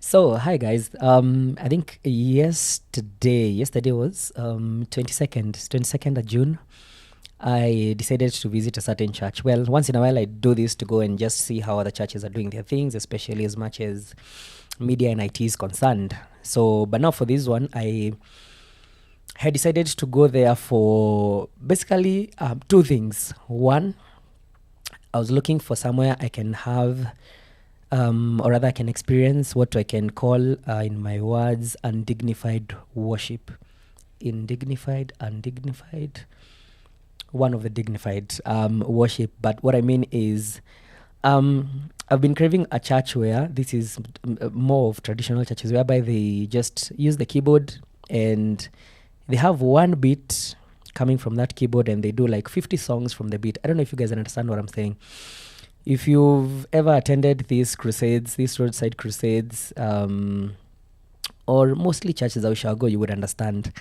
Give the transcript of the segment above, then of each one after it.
So, hi guys. I think yesterday was 22nd of June. I decided to visit a certain church. Well, once in a while I do this to go and just see how other churches are doing their things, especially as much as media and IT is concerned. So, but now for this one, I had decided to go there for basically two things. One, I was looking for somewhere I can have or rather I can experience what I can call, in my words, undignified worship. Undignified, one of the dignified worship. But what I mean is, I've been craving a church where this is more of traditional churches, whereby they just use the keyboard and they have one beat coming from that keyboard and they do like 50 songs from the beat. I don't know if you guys understand what I'm saying. If you've ever attended these crusades, these roadside crusades, or mostly churches I shall go, you would understand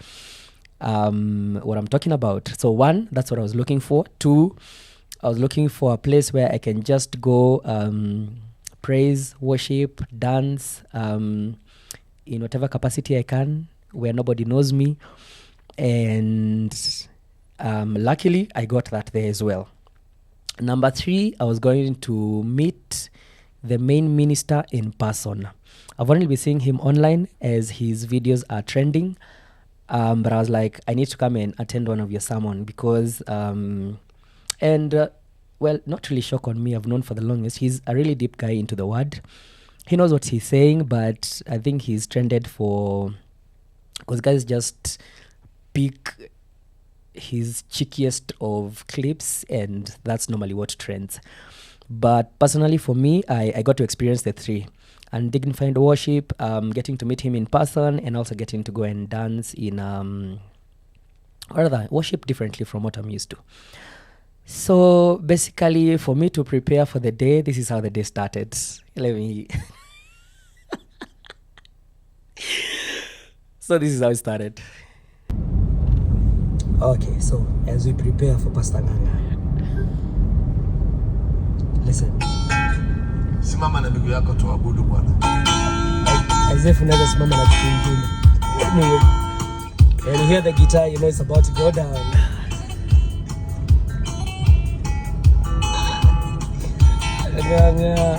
what I'm talking about. So one, that's what I was looking for. Two, I was looking for a place where I can just go praise, worship, dance, in whatever capacity I can, where nobody knows me. And luckily, I got that there as well. Number three, I was going to meet the main minister in person. I've only been seeing him online as his videos are trending. But I was like, I need to come and attend one of your sermon because, well, not really shock on me. I've known for the longest. He's a really deep guy into the word. He knows what he's saying, but I think he's trended for, because guys just pick his cheekiest of clips, and that's normally what trends. But personally for me, I got to experience the three: undignified worship, getting to meet him in person, and also getting to go and dance in or rather worship differently from what I'm used to. So basically, for me to prepare for the day, this is how the day started. Let me so this is how it started. Okay, so as we prepare for Pastor Nganga, listen. Simama na ndugu yako tuabudu Bwana. As if unaweza simama na kitu kingine. Anyway, and you hear the guitar, you know it's about to go down. Nganga.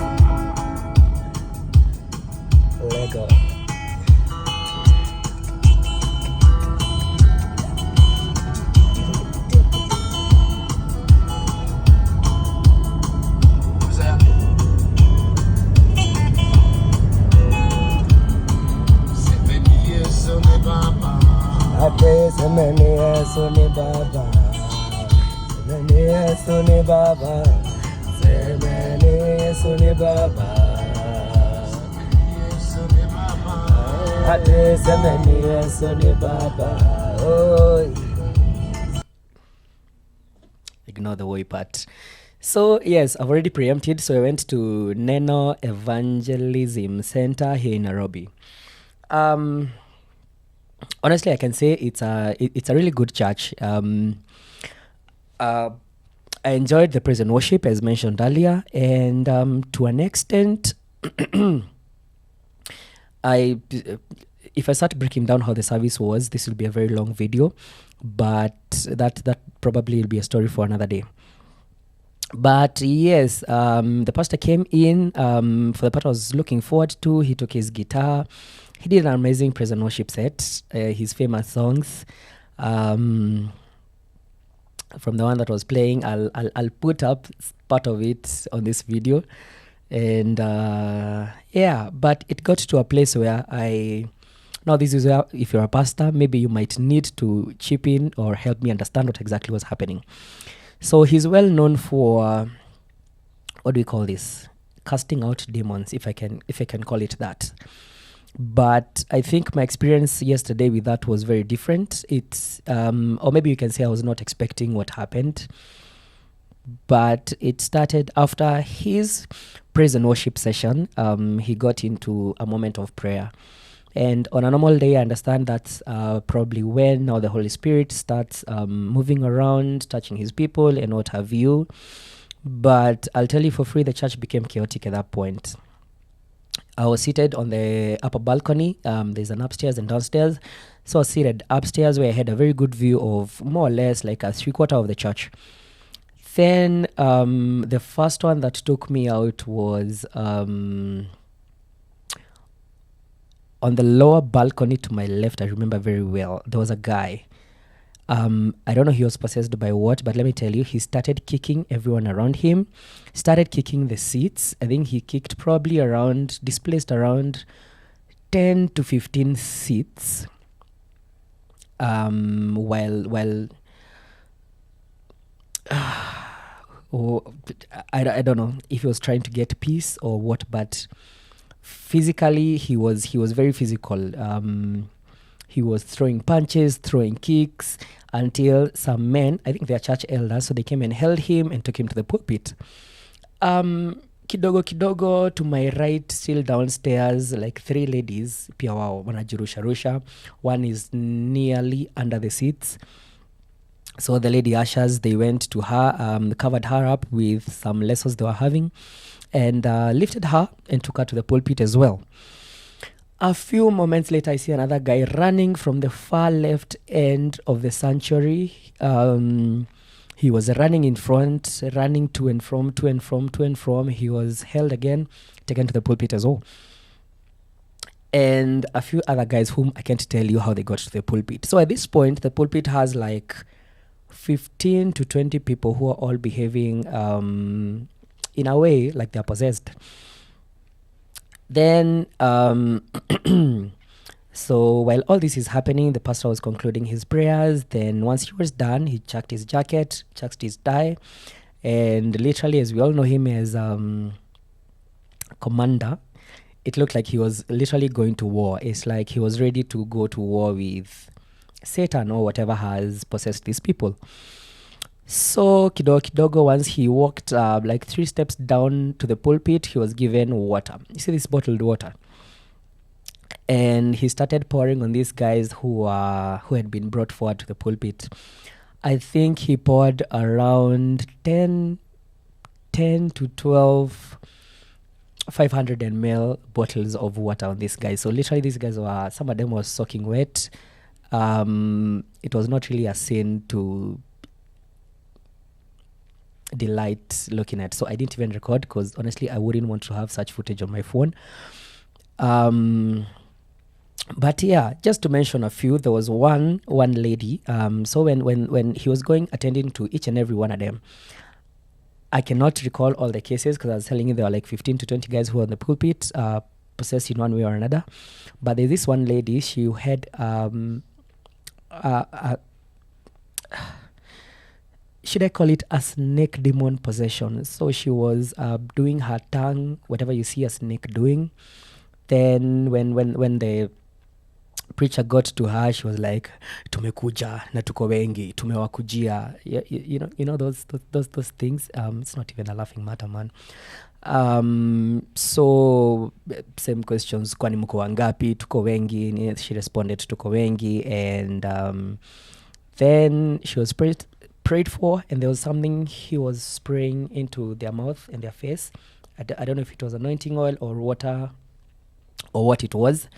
Lego. Semeni Yesu ni Baba, semeni Yesu ni Baba, semeni Yesu ni Baba, ate semeni Yesu ni Baba. Oh, ignore the way part. So yes, I've already preempted. So I went to Neno Evangelism Center here in Nairobi. Honestly, I can say it's a really good church. I enjoyed the praise and worship as mentioned earlier, and to an extent, if I start breaking down how the service was, this will be a very long video, but that probably will be a story for another day. But yes, the pastor came in for the part I was looking forward to. He took his guitar. He did an amazing praise and worship set, his famous songs. From the one that was playing, I'll put up part of it on this video. And yeah, but it got to a place where now this is where, if you're a pastor, maybe you might need to chip in or help me understand what exactly was happening. So he's well known for, what do we call this? Casting out demons, if I can call it that. But I think my experience yesterday with that was very different. It's or maybe you can say I was not expecting what happened. But it started after his praise and worship session. He got into a moment of prayer. And on a normal day, I understand that's probably when now the Holy Spirit starts moving around, touching his people and what have you. But I'll tell you for free, the church became chaotic at that point. I was seated on the upper balcony. There's an upstairs and downstairs. So I was seated upstairs where I had a very good view of more or less like a 3/4 of the church. Then the first one that took me out was on the lower balcony to my left. I remember very well. There was a guy. I don't know he was possessed by what, but let me tell you, he started kicking everyone around him, started kicking the seats. I think he kicked probably displaced around 10 to 15 seats. While I don't know if he was trying to get peace or what, but physically he was very physical. He was throwing punches, throwing kicks, until some men, I think they are church elders, so they came and held him and took him to the pulpit. Kidogo to my right, still downstairs, like 3 ladies pia wao wanajirusha. One is nearly under the seats. So the lady ushers, they went to her, covered her up with some lessons they were having, and lifted her and took her to the pulpit as well. A few moments later, I see another guy running from the far left end of the sanctuary. He was running in front, running to and from. He was held again, taken to the pulpit as well. And a few other guys whom I can't tell you how they got to the pulpit. So at this point, the pulpit has like 15 to 20 people who are all behaving in a way like they're possessed. Then, so while all this is happening, the pastor was concluding his prayers. Then once he was done, he chucked his jacket, chucked his tie, and literally, as we all know him as commander, it looked like he was literally going to war. It's like he was ready to go to war with Satan or whatever has possessed these people. So kidogo, once he walked like 3 steps down to the pulpit, he was given water. You see this bottled water, and he started pouring on these guys who had been brought forward to the pulpit. I think he poured around 10 to 12 500 ml bottles of water on these guys. So literally, these guys were, some of them was soaking wet. It was not really a scene to delight looking at, so I didn't even record, because honestly I wouldn't want to have such footage on my phone. But yeah, just to mention a few, there was one lady. So when he was attending to each and every one of them, I cannot recall all the cases, because I was telling you there were like 15 to 20 guys who were on the pulpit possessed in one way or another. But there's this one lady, she had should I call it a snake demon possession? So she was doing her tongue, whatever you see a snake doing. Then when the preacher got to her, she was like, tumekuja na tuko wengi, tumewakujia. You know those things. It's not even a laughing matter, man. So same questions, kwani mko wangapi? Tuko wengi. She responded, tuko wengi. And then she was prayed for, and there was something he was spraying into their mouth and their face. I don't know if it was anointing oil or water or what it was.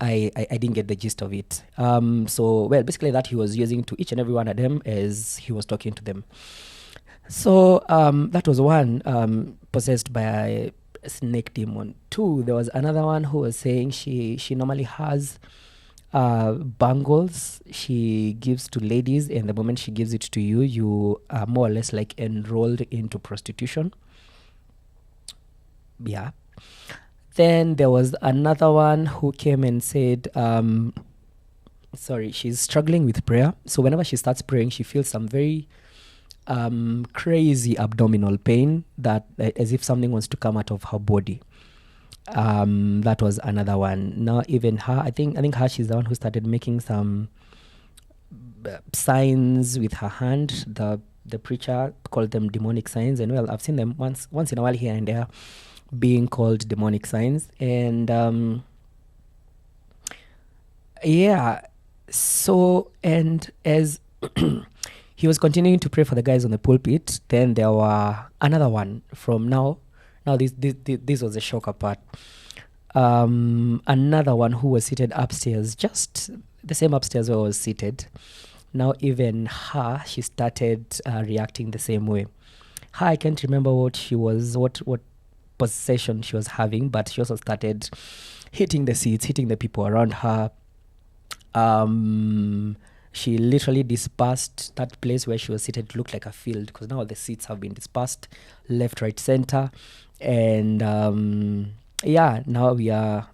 I didn't get the gist of it. So, well, basically that he was using to each and every one of them as he was talking to them. So that was one, possessed by a snake demon. 2, there was another one who was saying she normally has bangles she gives to ladies, and the moment she gives it to you, you are more or less like enrolled into prostitution. Yeah. Then there was another one who came and said, she's struggling with prayer. So whenever she starts praying, she feels some very crazy abdominal pain, that as if something wants to come out of her body. That was another one. Now even her, I think her, she's the one who started making some signs with her hand. The preacher called them demonic signs, and well, I've seen them once in a while here and there being called demonic signs. And yeah, so, and as he was continuing to pray for the guys on the pulpit, then there were another one from now this was the shocker part. Another one who was seated upstairs, just the same upstairs where I was seated. Now even her, she started reacting the same way. Her, I can't remember what she was, what possession she was having, but she also started hitting the seats, hitting the people around her. She literally dispersed that place where she was seated. Looked like a field because now the seats have been dispersed left, right, center. And now I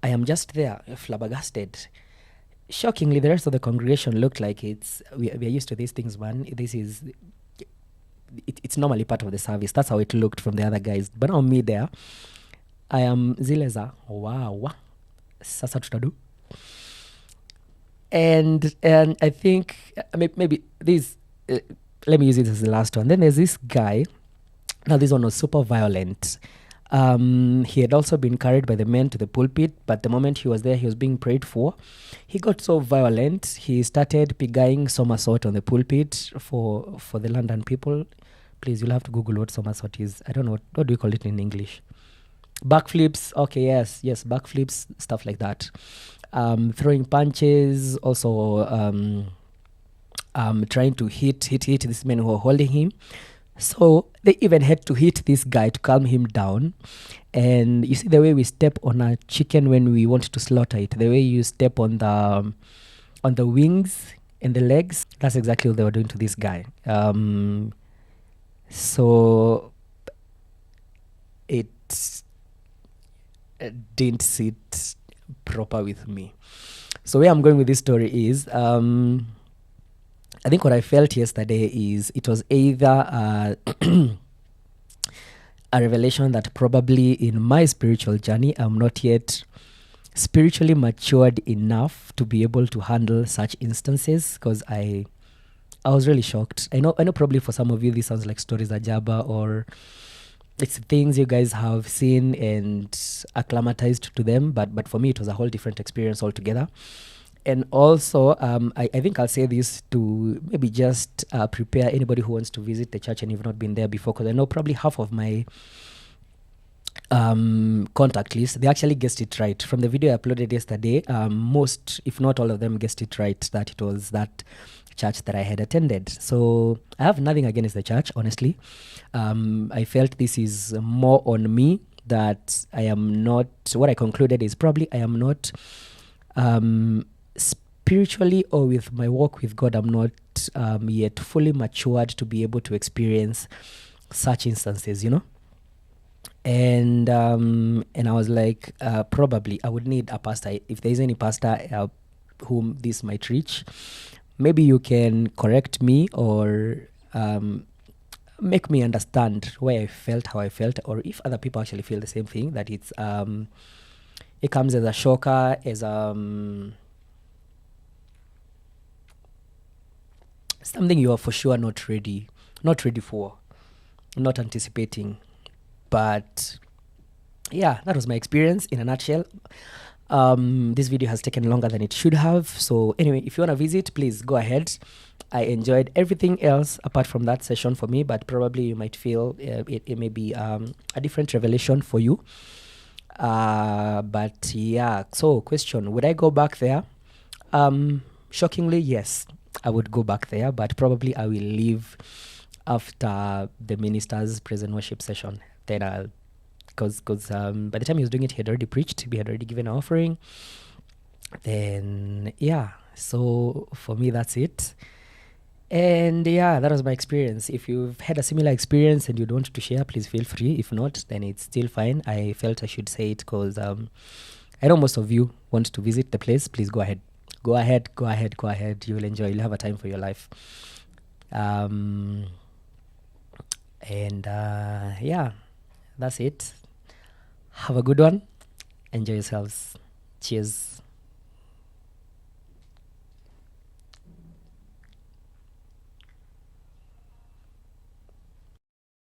am just there, flabbergasted. Shockingly, the rest of the congregation looked like we are used to these things, man. It's normally part of the service. That's how it looked from the other guys. But now me there, I am zileza. Wow. Sasa tutadu. And I think maybe this, let me use it as the last one. Then there's this guy. Now this one was super violent. He had also been carried by the men to the pulpit, but the moment he was there, he was being prayed for. He got so violent, he started pigaing somersault on the pulpit for the London people. Please, you'll have to Google what somersault is. I don't know, what do we call it in English? Backflips, okay, yes, backflips, stuff like that. Throwing punches, also trying to hit these men who are holding him. So they even had to hit this guy to calm him down. And you see the way we step on a chicken when we want to slaughter it, the way you step on the wings and the legs, that's exactly what they were doing to this guy. So it didn't sit proper with me. So where I'm going with this story is, I think what I felt yesterday is it was either a revelation that probably in my spiritual journey, I'm not yet spiritually matured enough to be able to handle such instances, because I was really shocked. I know probably for some of you this sounds like stories ajaba, or it's things you guys have seen and acclimatized to them, but for me it was a whole different experience altogether. And also, I think I'll say this to maybe just prepare anybody who wants to visit the church and you've not been there before, because I know probably half of my contact list, they actually guessed it right. From the video I uploaded yesterday, most, if not all of them, guessed it right, that it was that church that I had attended. So I have nothing against the church, honestly. I felt this is more on me, that I am not, what I concluded is probably I am not spiritually, or with my walk with God, I'm not yet fully matured to be able to experience such instances, And I was like, probably I would need a pastor. If there is any pastor whom this might reach, maybe you can correct me or make me understand why I felt how I felt, or if other people actually feel the same thing, that it comes as a shocker, as something you are for sure not ready for, not anticipating. But yeah, that was my experience in a nutshell. This video has taken longer than it should have. So anyway, if you want to visit, please go ahead. I enjoyed everything else apart from that session for me, but probably you might feel it may be a different revelation for you. But yeah, so question, would I go back there? Shockingly, yes, I would go back there, but probably I will leave after the minister's praise and worship session. Then I'll, because by the time he was doing it, he had already preached, we had already given an offering. Then yeah, so for me that's it. And yeah, that was my experience. If you've had a similar experience and you don't want to share, please feel free. If not, then it's still fine. I felt I should say it because I know most of you want to visit the place. Please go ahead. Go ahead. You will enjoy. You'll have a time for your life. And yeah, that's it. Have a good one. Enjoy yourselves. Cheers.